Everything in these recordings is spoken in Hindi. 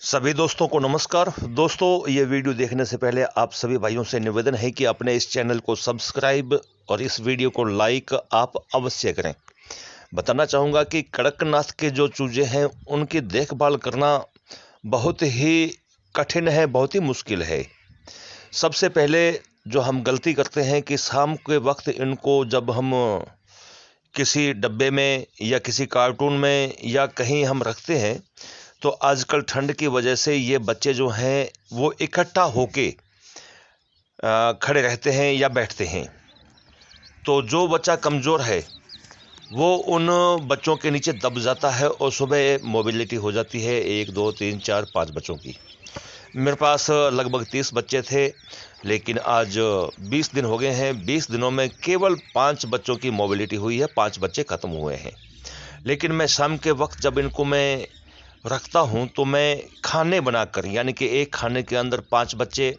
सभी दोस्तों को नमस्कार। दोस्तों, ये वीडियो देखने से पहले आप सभी भाइयों से निवेदन है कि अपने इस चैनल को सब्सक्राइब और इस वीडियो को लाइक आप अवश्य करें। बताना चाहूँगा कि कड़कनाथ के जो चूजे हैं उनकी देखभाल करना बहुत ही कठिन है, बहुत ही मुश्किल है। सबसे पहले जो हम गलती करते हैं कि शाम के वक्त इनको जब हम किसी डब्बे में या किसी कार्टून में या कहीं हम रखते हैं, तो आजकल ठंड की वजह से ये बच्चे जो हैं वो इकट्ठा होके खड़े रहते हैं या बैठते हैं। तो जो बच्चा कमज़ोर है वो उन बच्चों के नीचे दब जाता है और सुबह मोबिलिटी हो जाती है 1 2 3 4 5 बच्चों की। मेरे पास लगभग 30 बच्चे थे, लेकिन आज 20 दिन हो गए हैं। 20 दिनों में केवल 5 बच्चों की मोबिलिटी हुई है, 5 बच्चे ख़त्म हुए हैं। लेकिन मैं शाम के वक्त जब इनको मैं रखता हूँ तो मैं खाने बनाकर, यानी कि एक खाने के अंदर 5 बच्चे,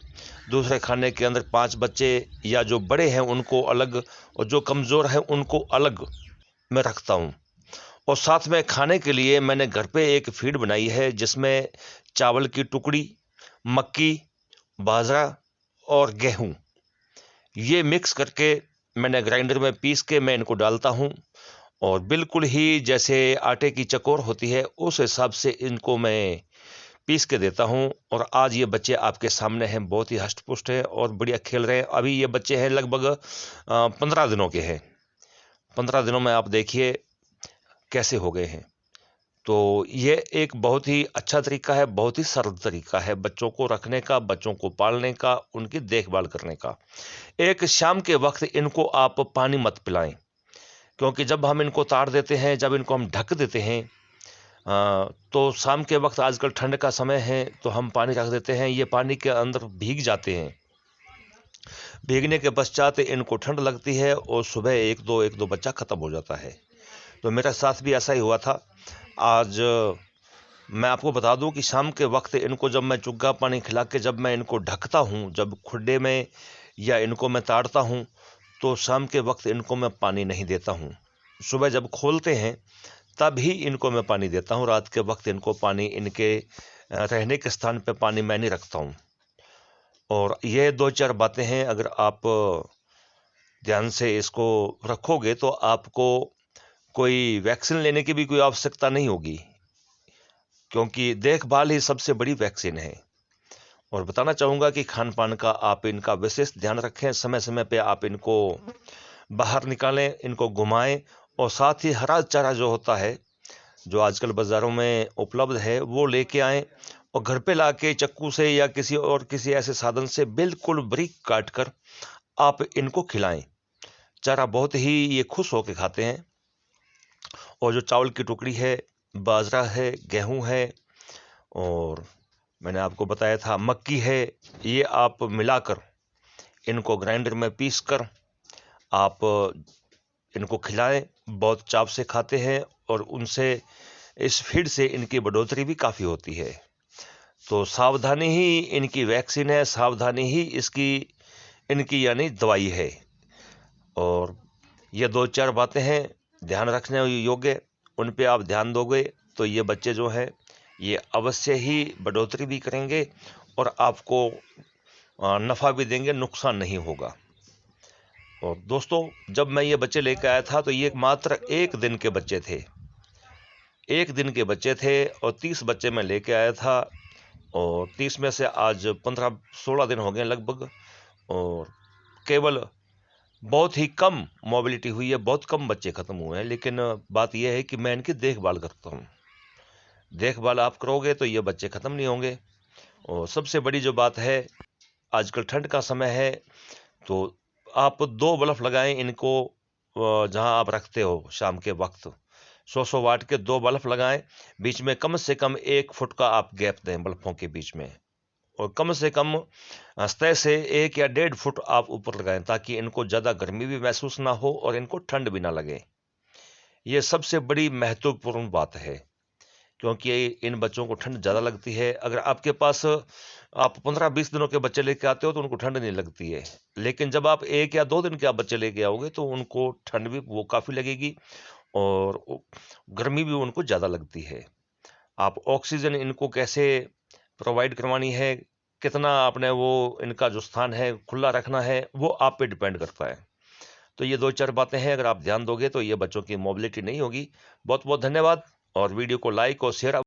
दूसरे खाने के अंदर 5 बच्चे, या जो बड़े हैं उनको अलग और जो कमज़ोर हैं उनको अलग मैं रखता हूँ। और साथ में खाने के लिए मैंने घर पे एक फीड बनाई है जिसमें चावल की टुकड़ी, मक्की, बाजरा और गेहूँ, ये मिक्स करके मैंने ग्राइंडर में पीस के मैं इनको डालता हूँ। और बिल्कुल ही जैसे आटे की चकोर होती है उस हिसाब से इनको मैं पीस के देता हूँ। और आज ये बच्चे आपके सामने हैं, बहुत ही हष्ट-पुष्ट हैं और बढ़िया खेल रहे हैं। अभी ये बच्चे हैं लगभग 15 दिनों के हैं। 15 दिनों में आप देखिए कैसे हो गए हैं। तो ये एक बहुत ही अच्छा तरीका है, बहुत ही सरल तरीका है बच्चों को रखने का, बच्चों को पालने का, उनकी देखभाल करने का। एक शाम के वक्त इनको आप पानी मत पिलाएं, क्योंकि जब हम इनको तार देते हैं, जब इनको हम ढक देते हैं, तो शाम के वक्त आजकल ठंड का समय है तो हम पानी रख देते हैं, ये पानी के अंदर भीग जाते हैं। भीगने के पश्चात इनको ठंड लगती है और सुबह एक दो बच्चा ख़त्म हो जाता है। तो मेरे साथ भी ऐसा ही हुआ था। आज मैं आपको बता दूं कि शाम के वक्त इनको जब मैं चुग्गा पानी खिला के जब मैं इनको ढकता हूं, जब खुड्डे में या इनको मैं ताड़ता हूं, तो शाम के वक्त इनको मैं पानी नहीं देता हूं। सुबह जब खोलते हैं तब ही इनको मैं पानी देता हूँ। रात के वक्त इनको पानी, इनके रहने के स्थान पे पानी मैं नहीं रखता हूँ। और ये 2-4 बातें हैं, अगर आप ध्यान से इसको रखोगे तो आपको कोई वैक्सीन लेने की भी कोई आवश्यकता नहीं होगी, क्योंकि देखभाल ही सबसे बड़ी वैक्सीन है। और बताना चाहूँगा कि खान-पान का आप इनका विशेष ध्यान रखें, समय-समय पे आप इनको बाहर निकालें, इनको घुमाएँ और साथ ही हरा चारा जो होता है, जो आजकल बाज़ारों में उपलब्ध है, वो लेके आएँ और घर पे लाके चाकू से या किसी ऐसे साधन से बिल्कुल बारीक काट कर आप इनको खिलाएँ। चारा बहुत ही ये खुश होके खाते हैं। और जो चावल की टुकड़ी है, बाजरा है, गेहूँ है और मैंने आपको बताया था मक्की है, ये आप मिलाकर इनको ग्राइंडर में पीस कर आप इनको खिलाएँ। बहुत चाव से खाते हैं और उनसे, इस फीड से इनकी बढ़ोतरी भी काफ़ी होती है। तो सावधानी ही इनकी वैक्सीन है, सावधानी ही इसकी, इनकी यानी दवाई है। और ये 2-4 बातें हैं ध्यान रखने योग्य, उन पे आप ध्यान दोगे तो ये बच्चे जो हैं ये अवश्य ही बढ़ोतरी भी करेंगे और आपको नफ़ा भी देंगे, नुकसान नहीं होगा। और दोस्तों, जब मैं ये बच्चे लेके आया था तो ये मात्र 1 दिन के बच्चे थे। 1 दिन के बच्चे थे और 30 बच्चे मैं लेके आया था और 30 में से आज 15-16 दिन हो गए लगभग। और केवल बहुत ही कम मोबिलिटी हुई है, बहुत कम बच्चे ख़त्म हुए हैं। लेकिन बात यह है कि मैं इनकी देखभाल करता हूँ। देखभाल आप करोगे तो ये बच्चे ख़त्म नहीं होंगे। और सबसे बड़ी जो बात है, आजकल ठंड का समय है तो आप 2 बल्ब लगाएं इनको, जहां आप रखते हो शाम के वक्त 100-100 वाट के 2 बल्ब लगाएं। बीच में कम से कम 1 फुट का आप गैप दें बल्बों के बीच में। और कम से कम सतह से 1 या 1.5 फुट आप ऊपर लगाएं, ताकि इनको ज़्यादा गर्मी भी महसूस ना हो और इनको ठंड भी ना लगे। ये सबसे बड़ी महत्वपूर्ण बात है, क्योंकि इन बच्चों को ठंड ज़्यादा लगती है। अगर आपके पास आप 15-20 दिनों के बच्चे लेके आते हो तो उनको ठंड नहीं लगती है, लेकिन जब आप 1 या 2 दिन के आप बच्चे लेके आओगे तो उनको ठंड भी वो काफ़ी लगेगी और गर्मी भी उनको ज़्यादा लगती है। आप ऑक्सीजन इनको कैसे प्रोवाइड करवानी है, कितना आपने वो इनका जो स्थान है खुला रखना है, वो आप पे डिपेंड करता है। तो ये 2-4 बातें हैं, अगर आप ध्यान दोगे तो ये बच्चों की मोबिलिटी नहीं होगी। बहुत बहुत धन्यवाद, और वीडियो को लाइक और शेयर